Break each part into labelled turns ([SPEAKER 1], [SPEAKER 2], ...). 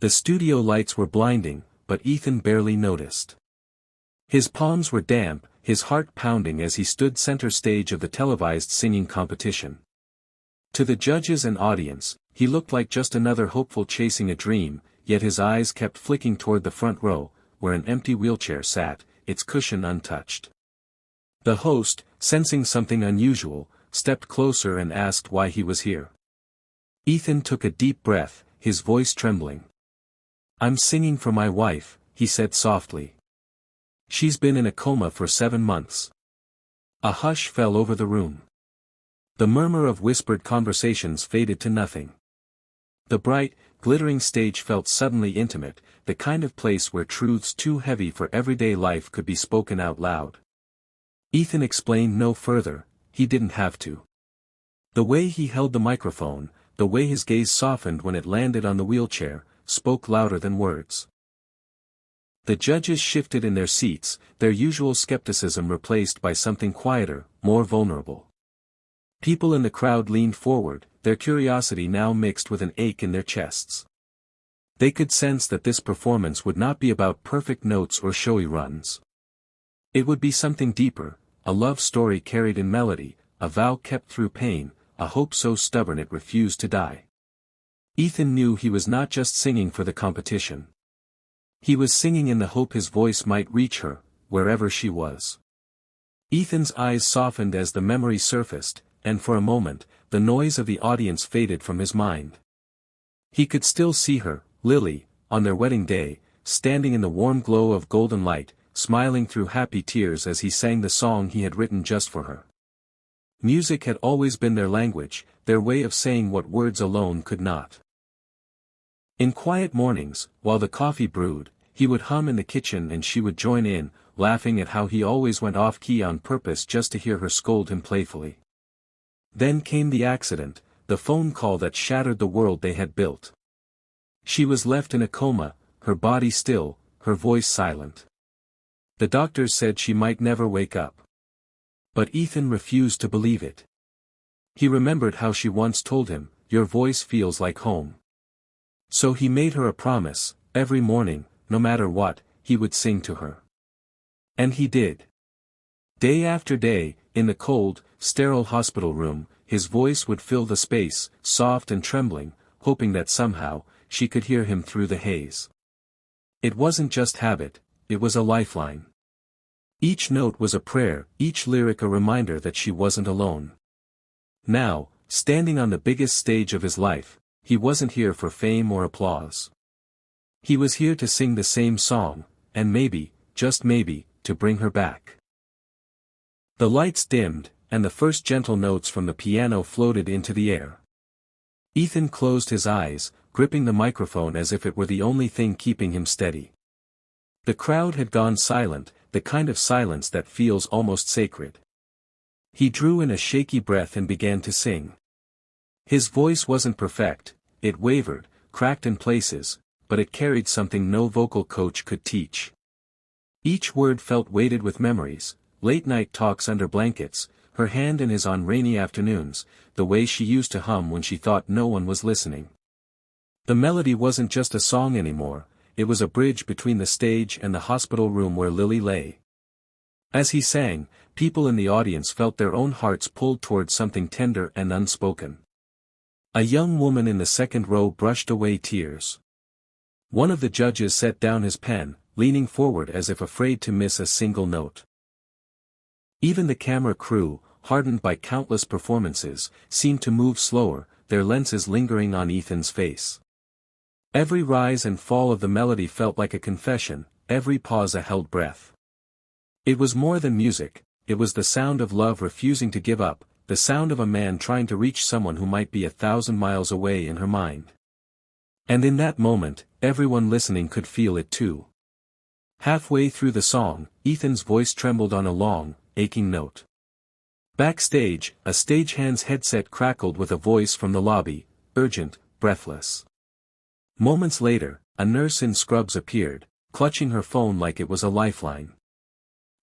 [SPEAKER 1] The studio lights were blinding, but Ethan barely noticed. His palms were damp, his heart pounding as he stood center stage of the televised singing competition. To the judges and audience, he looked like just another hopeful chasing a dream, yet his eyes kept flicking toward the front row, where an empty wheelchair sat, its cushion untouched. The host, sensing something unusual, stepped closer and asked why he was here. Ethan took a deep breath, his voice trembling. "I'm singing for my wife," he said softly. "She's been in a coma for 7 months." A hush fell over the room. The murmur of whispered conversations faded to nothing. The bright, glittering stage felt suddenly intimate, the kind of place where truths too heavy for everyday life could be spoken out loud. Ethan explained no further, he didn't have to. The way he held the microphone, the way his gaze softened when it landed on the wheelchair, spoke louder than words. The judges shifted in their seats, their usual skepticism replaced by something quieter, more vulnerable. People in the crowd leaned forward, their curiosity now mixed with an ache in their chests. They could sense that this performance would not be about perfect notes or showy runs. It would be something deeper, a love story carried in melody, a vow kept through pain, a hope so stubborn it refused to die. Ethan knew he was not just singing for the competition. He was singing in the hope his voice might reach her, wherever she was. Ethan's eyes softened as the memory surfaced, and for a moment, the noise of the audience faded from his mind. He could still see her, Lily, on their wedding day, standing in the warm glow of golden light, smiling through happy tears as he sang the song he had written just for her. Music had always been their language, their way of saying what words alone could not. In quiet mornings, while the coffee brewed, he would hum in the kitchen and she would join in, laughing at how he always went off-key on purpose just to hear her scold him playfully. Then came the accident, the phone call that shattered the world they had built. She was left in a coma, her body still, her voice silent. The doctors said she might never wake up. But Ethan refused to believe it. He remembered how she once told him, "Your voice feels like home." So he made her a promise, every morning, no matter what, he would sing to her. And he did. Day after day, in the cold, sterile hospital room, his voice would fill the space, soft and trembling, hoping that somehow, she could hear him through the haze. It wasn't just habit, it was a lifeline. Each note was a prayer, each lyric a reminder that she wasn't alone. Now, standing on the biggest stage of his life, he wasn't here for fame or applause. He was here to sing the same song, and maybe, just maybe, to bring her back. The lights dimmed, and the first gentle notes from the piano floated into the air. Ethan closed his eyes, gripping the microphone as if it were the only thing keeping him steady. The crowd had gone silent, the kind of silence that feels almost sacred. He drew in a shaky breath and began to sing. His voice wasn't perfect, it wavered, cracked in places, but it carried something no vocal coach could teach. Each word felt weighted with memories, late-night talks under blankets, her hand in his on rainy afternoons, the way she used to hum when she thought no one was listening. The melody wasn't just a song anymore, it was a bridge between the stage and the hospital room where Lily lay. As he sang, people in the audience felt their own hearts pulled towards something tender and unspoken. A young woman in the second row brushed away tears. One of the judges set down his pen, leaning forward as if afraid to miss a single note. Even the camera crew, hardened by countless performances, seemed to move slower, their lenses lingering on Ethan's face. Every rise and fall of the melody felt like a confession, every pause a held breath. It was more than music, it was the sound of love refusing to give up, the sound of a man trying to reach someone who might be 1,000 miles away in her mind. And in that moment, everyone listening could feel it too. Halfway through the song, Ethan's voice trembled on a long, aching note. Backstage, a stagehand's headset crackled with a voice from the lobby, urgent, breathless. Moments later, a nurse in scrubs appeared, clutching her phone like it was a lifeline.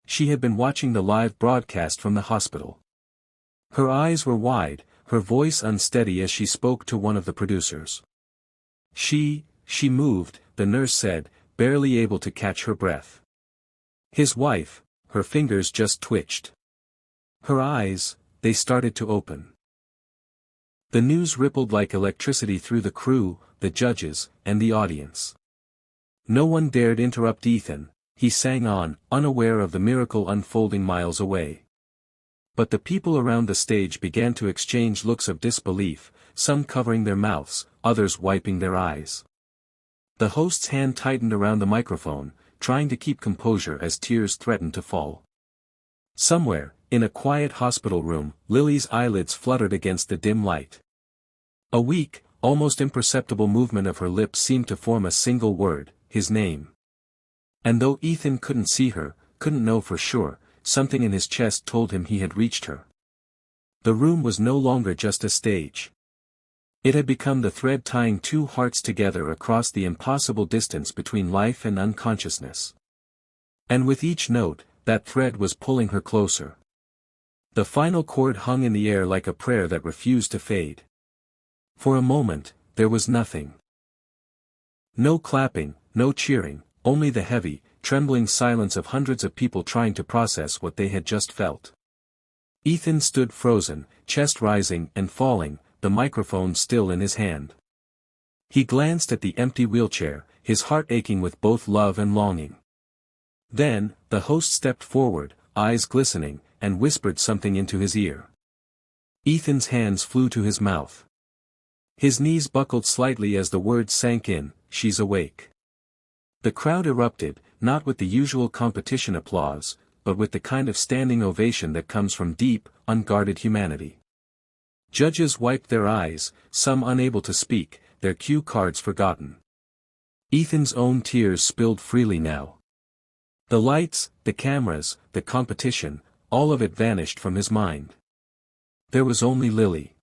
[SPEAKER 1] She had been watching the live broadcast from the hospital. Her eyes were wide, her voice unsteady as she spoke to one of the producers. She She moved, the nurse said, barely able to catch her breath. His wife, her fingers just twitched. Her eyes, they started to open. The news rippled like electricity through the crew, the judges, and the audience. No one dared interrupt Ethan, he sang on, unaware of the miracle unfolding miles away. But the people around the stage began to exchange looks of disbelief, some covering their mouths, others wiping their eyes. The host's hand tightened around the microphone, trying to keep composure as tears threatened to fall. Somewhere, in a quiet hospital room, Lily's eyelids fluttered against the dim light. A weak, almost imperceptible movement of her lips seemed to form a single word, his name. And though Ethan couldn't see her, couldn't know for sure, something in his chest told him he had reached her. The room was no longer just a stage. It had become the thread tying two hearts together across the impossible distance between life and unconsciousness. And with each note, that thread was pulling her closer. The final chord hung in the air like a prayer that refused to fade. For a moment, there was nothing. No clapping, no cheering, only the heavy, trembling silence of hundreds of people trying to process what they had just felt. Ethan stood frozen, chest rising and falling, the microphone still in his hand. He glanced at the empty wheelchair, his heart aching with both love and longing. Then, the host stepped forward, eyes glistening, and whispered something into his ear. Ethan's hands flew to his mouth. His knees buckled slightly as the words sank in, "She's awake." The crowd erupted, not with the usual competition applause, but with the kind of standing ovation that comes from deep, unguarded humanity. Judges wiped their eyes, some unable to speak, their cue cards forgotten. Ethan's own tears spilled freely now. The lights, the cameras, the competition, all of it vanished from his mind. There was only Lily.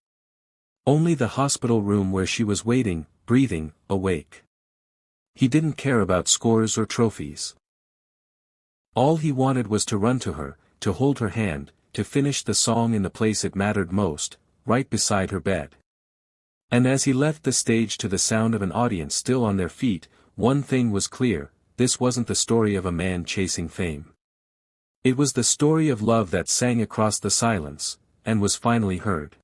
[SPEAKER 1] Only the hospital room where she was waiting, breathing, awake. He didn't care about scores or trophies. All he wanted was to run to her, to hold her hand, to finish the song in the place it mattered most, right beside her bed. And as he left the stage to the sound of an audience still on their feet, one thing was clear, this wasn't the story of a man chasing fame. It was the story of love that sang across the silence, and was finally heard.